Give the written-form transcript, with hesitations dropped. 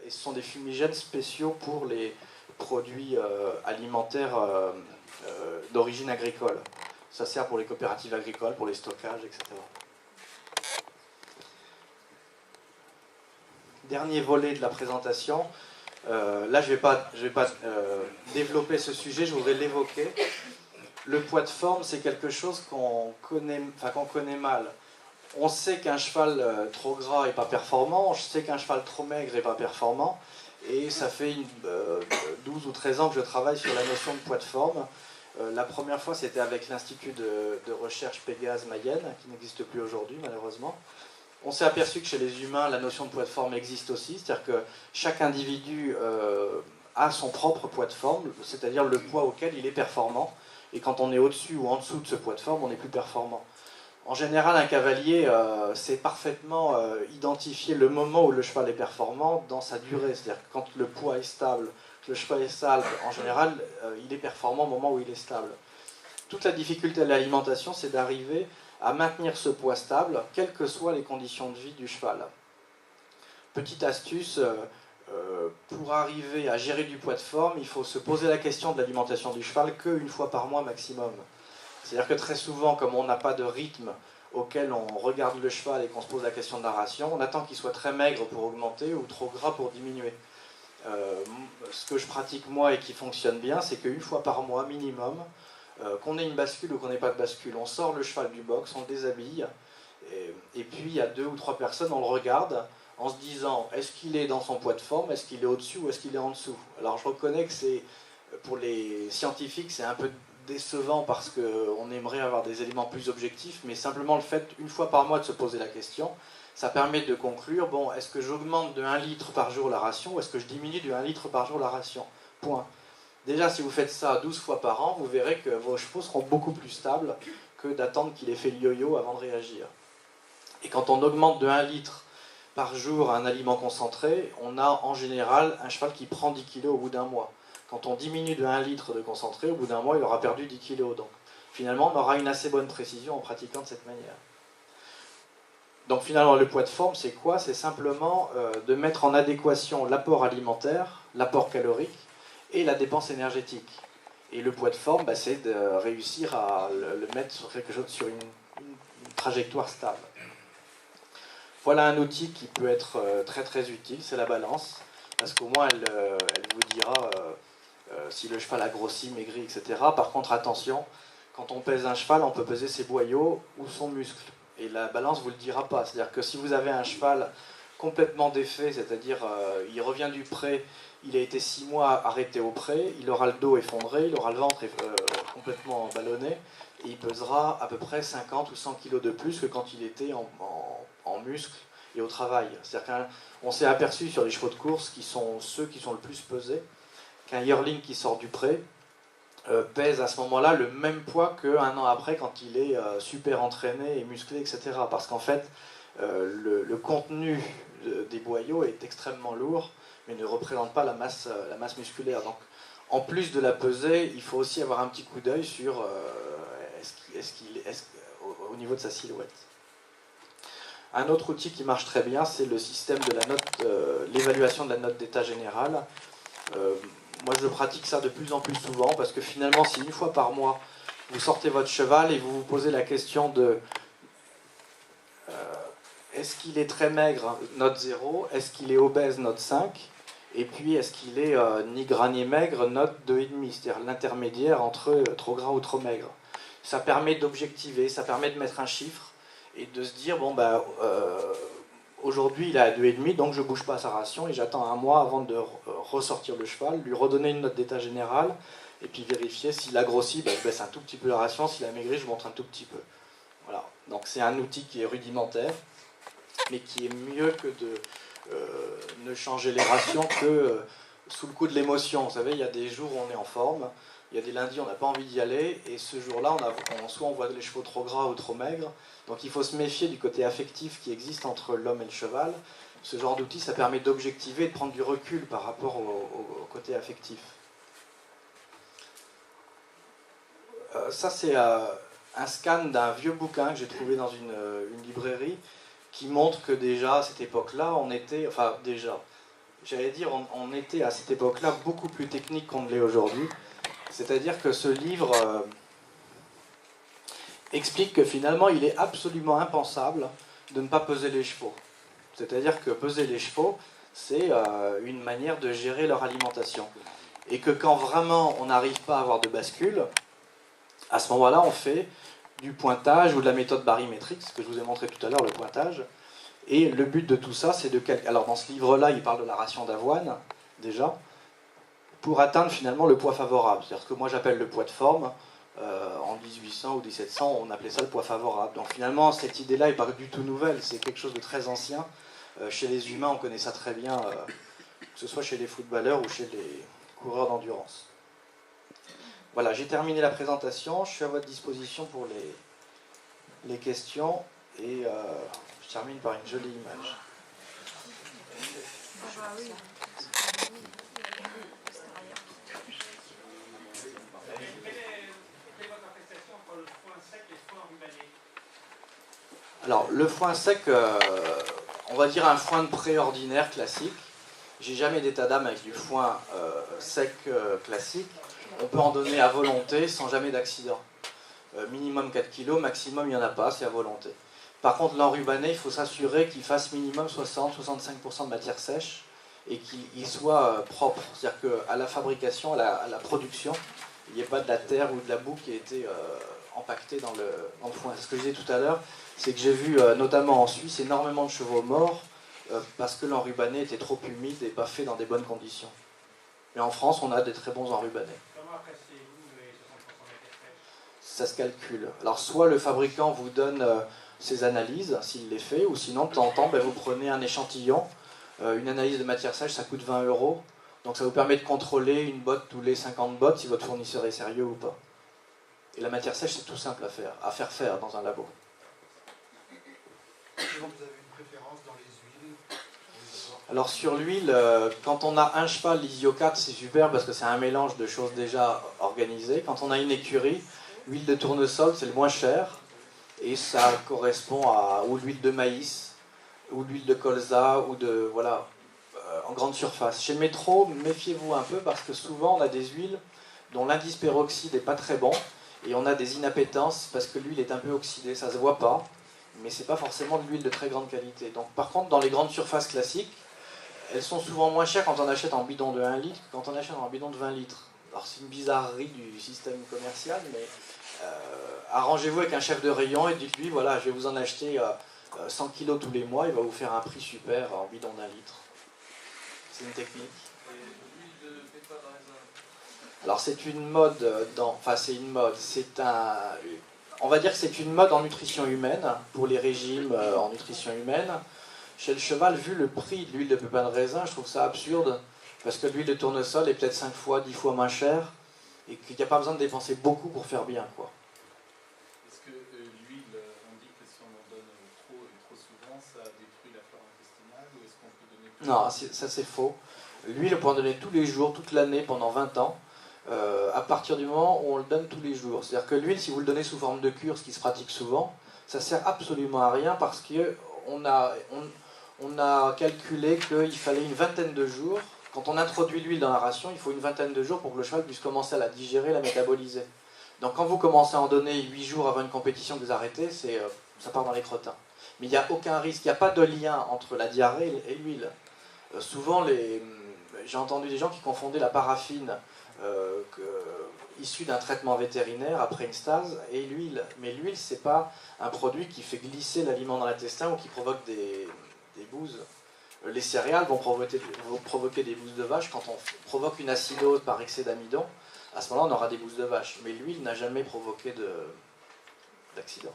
Et ce sont des fumigènes spéciaux pour les produits alimentaires d'origine agricole. Ça sert pour les coopératives agricoles, pour les stockages, etc. Dernier volet de la présentation. Là, je ne vais pas développer ce sujet, je voudrais l'évoquer. Le poids de forme, c'est quelque chose qu'on connaît mal. On sait qu'un cheval trop gras n'est pas performant, on sait qu'un cheval trop maigre n'est pas performant, et ça fait 12 ou 13 ans que je travaille sur la notion de poids de forme. La première fois, c'était avec l'Institut de recherche Pégase-Mayenne, qui n'existe plus aujourd'hui, malheureusement. On s'est aperçu que chez les humains, la notion de poids de forme existe aussi, c'est-à-dire que chaque individu a son propre poids de forme, c'est-à-dire le poids auquel il est performant, et quand on est au-dessus ou en dessous de ce poids de forme, on n'est plus performant. En général, un cavalier sait parfaitement identifier le moment où le cheval est performant dans sa durée. C'est-à-dire que quand le poids est stable, que le cheval est stable, en général, il est performant au moment où il est stable. Toute la difficulté de l'alimentation, c'est d'arriver à maintenir ce poids stable, quelles que soient les conditions de vie du cheval. Petite astuce, pour arriver à gérer du poids de forme, il faut se poser la question de l'alimentation du cheval qu'une fois par mois maximum. C'est-à-dire que très souvent, comme on n'a pas de rythme auquel on regarde le cheval et qu'on se pose la question de la ration, on attend qu'il soit très maigre pour augmenter ou trop gras pour diminuer. Ce que je pratique moi et qui fonctionne bien, c'est qu'une fois par mois minimum, qu'on ait une bascule ou qu'on n'ait pas de bascule, on sort le cheval du box, on le déshabille, et puis il y a 2 ou 3 personnes, on le regarde en se disant, est-ce qu'il est dans son poids de forme, est-ce qu'il est au-dessus ou est-ce qu'il est en dessous? Alors je reconnais que pour les scientifiques, c'est un peu décevant parce qu'on aimerait avoir des éléments plus objectifs, mais simplement le fait, une fois par mois, de se poser la question, ça permet de conclure, bon, est-ce que j'augmente de 1 litre par jour la ration ou est-ce que je diminue de 1 litre par jour la ration? Point. Déjà, si vous faites ça 12 fois par an, vous verrez que vos chevaux seront beaucoup plus stables que d'attendre qu'il ait fait le yo-yo avant de réagir. Et quand on augmente de 1 litre par jour un aliment concentré, on a en général un cheval qui prend 10 kg au bout d'un mois. Quand on diminue de 1 litre de concentré, au bout d'un mois, il aura perdu 10 kg. Donc finalement, on aura une assez bonne précision en pratiquant de cette manière. Donc finalement, le poids de forme, c'est quoi? C'est simplement de mettre en adéquation l'apport alimentaire, l'apport calorique et la dépense énergétique. Et le poids de forme, c'est de réussir à le mettre sur quelque chose, sur une trajectoire stable. Voilà un outil qui peut être très très utile, c'est la balance, parce qu'au moins elle vous dira si le cheval a grossi, maigri, etc. Par contre, attention, quand on pèse un cheval, on peut peser ses boyaux ou son muscle. Et la balance ne vous le dira pas. C'est-à-dire que si vous avez un cheval complètement défait, c'est-à-dire il revient du pré, il a été 6 mois arrêté au pré, il aura le dos effondré, il aura le ventre complètement ballonné, et il pesera à peu près 50 ou 100 kg de plus que quand il était en muscle et au travail. C'est-à-dire qu'on s'est aperçu sur les chevaux de course, qui sont ceux qui sont le plus pesés, qu'un yearling qui sort du pré pèse à ce moment-là le même poids qu'un an après quand il est super entraîné et musclé, etc. Parce qu'en fait, le contenu des boyaux est extrêmement lourd, mais ne représente pas la masse musculaire. Donc, en plus de la pesée, il faut aussi avoir un petit coup d'œil sur au niveau de sa silhouette. Un autre outil qui marche très bien, c'est le système de la note, l'évaluation de la note d'état général. Moi, je pratique ça de plus en plus souvent parce que finalement, si une fois par mois, vous sortez votre cheval et vous vous posez la question de est-ce qu'il est très maigre, note 0, est-ce qu'il est obèse, note 5, et puis est-ce qu'il est ni gras ni maigre, note 2,5, c'est-à-dire l'intermédiaire entre trop gras ou trop maigre. Ça permet d'objectiver, ça permet de mettre un chiffre et de se dire, bon, aujourd'hui il est à 2,5, donc je ne bouge pas sa ration et j'attends un mois avant de ressortir le cheval, lui redonner une note d'état général, et puis vérifier s'il a grossi, je baisse un tout petit peu la ration, s'il a maigri, je monte un tout petit peu. Voilà. Donc c'est un outil qui est rudimentaire, mais qui est mieux que de ne changer les rations que sous le coup de l'émotion. Vous savez, il y a des jours où on est en forme, il y a des lundis où on n'a pas envie d'y aller, et ce jour-là, soit on voit les chevaux trop gras ou trop maigres, donc il faut se méfier du côté affectif qui existe entre l'homme et le cheval. Ce genre d'outil, ça permet d'objectiver et de prendre du recul par rapport au côté affectif. Ça, c'est un scan d'un vieux bouquin que j'ai trouvé dans une librairie qui montre que déjà, à cette époque-là, on était... Enfin, déjà... j'allais dire, on était à cette époque-là beaucoup plus technique qu'on ne l'est aujourd'hui. C'est-à-dire que ce livre explique que finalement, il est absolument impensable de ne pas peser les chevaux. C'est-à-dire que peser les chevaux, c'est une manière de gérer leur alimentation. Et que quand vraiment on n'arrive pas à avoir de bascule, à ce moment-là, on fait du pointage ou de la méthode barymétrique, ce que je vous ai montré tout à l'heure, le pointage. Et le but de tout ça, c'est de calculer. Alors dans ce livre-là, il parle de la ration d'avoine, déjà, pour atteindre finalement le poids favorable. C'est-à-dire ce que moi j'appelle le poids de forme. En 1800 ou 1700, on appelait ça le poids favorable. Donc finalement, cette idée-là n'est pas du tout nouvelle, c'est quelque chose de très ancien. Chez les humains, on connaît ça très bien, que ce soit chez les footballeurs ou chez les coureurs d'endurance. Voilà, j'ai terminé la présentation, je suis à votre disposition pour les questions, et je termine par une jolie image. Alors, le foin sec, on va dire un foin de préordinaire classique. J'ai jamais d'état d'âme avec du foin sec classique. On peut en donner à volonté sans jamais d'accident. Minimum 4 kg, maximum il n'y en a pas, c'est à volonté. Par contre, l'enrubané, il faut s'assurer qu'il fasse minimum 60-65% de matière sèche et qu'il soit propre. C'est-à-dire qu'à la fabrication, à la production, il n'y ait pas de la terre ou de la boue qui a été empaquetée dans le foin. Ce que je disais tout à l'heure, c'est que j'ai vu, notamment en Suisse, énormément de chevaux morts parce que l'enrubané était trop humide et pas fait dans des bonnes conditions. Mais en France, on a des très bons enrubanés. Comment appréciez-vous les 60% matière sèche ? Ça se calcule. Alors soit le fabricant vous donne ses analyses, s'il les fait, ou sinon de temps en temps, vous prenez un échantillon. Une analyse de matière sèche, ça coûte 20 €. Donc ça vous permet de contrôler une botte tous les 50 bottes si votre fournisseur est sérieux ou pas. Et la matière sèche, c'est tout simple à faire dans un labo. Vous avez une préférence dans les huiles? Alors sur l'huile, quand on a un cheval, l'Isio4, c'est super parce que c'est un mélange de choses déjà organisées. Quand on a une écurie, l'huile de tournesol, c'est le moins cher. Et ça correspond à ou l'huile de maïs, ou l'huile de colza, ou de... voilà, en grande surface. Chez Métro, méfiez-vous un peu parce que souvent on a des huiles dont l'indice peroxyde n'est pas très bon. Et on a des inappétences parce que l'huile est un peu oxydée, ça se voit pas. Mais c'est pas forcément de l'huile de très grande qualité. Donc par contre, dans les grandes surfaces classiques, elles sont souvent moins chères quand on achète en bidon de 1 litre que quand on achète en bidon de 20 litres. Alors c'est une bizarrerie du système commercial, mais arrangez-vous avec un chef de rayon et dites-lui, voilà, je vais vous en acheter 100 kilos tous les mois, il va vous faire un prix super en bidon d'1 litre. C'est une technique. Alors c'est une mode, on va dire que c'est une mode en nutrition humaine, pour les régimes en nutrition humaine. Chez le cheval, vu le prix de l'huile de pépin de raisin, je trouve ça absurde, parce que l'huile de tournesol est peut-être 5 fois, 10 fois moins chère, et qu'il n'y a pas besoin de dépenser beaucoup pour faire bien, quoi. Est-ce que l'huile, on dit que si on en donne trop et trop souvent, ça détruit la flore intestinale, ou est-ce qu'on peut donner plus? Non, ça c'est faux. L'huile, on peut en donner tous les jours, toute l'année, pendant 20 ans, à partir du moment où on le donne tous les jours. C'est-à-dire que l'huile, si vous le donnez sous forme de cure, ce qui se pratique souvent, ça sert absolument à rien parce qu'on a calculé qu'il fallait une vingtaine de jours. Quand on introduit l'huile dans la ration, il faut une vingtaine de jours pour que le cheval puisse commencer à la digérer, la métaboliser. Donc quand vous commencez à en donner 8 jours avant une compétition que vous arrêtez, ça part dans les crottins. Mais il n'y a aucun risque, il n'y a pas de lien entre la diarrhée et l'huile. Souvent, j'ai entendu des gens qui confondaient la paraffine issue d'un traitement vétérinaire après une stase et l'huile. Mais l'huile, c'est pas un produit qui fait glisser l'aliment dans l'intestin ou qui provoque des bouses. Les céréales vont provoquer des bouses de vache. Quand on provoque une acidose par excès d'amidon, à ce moment-là, on aura des bouses de vache. Mais l'huile n'a jamais provoqué d'accident.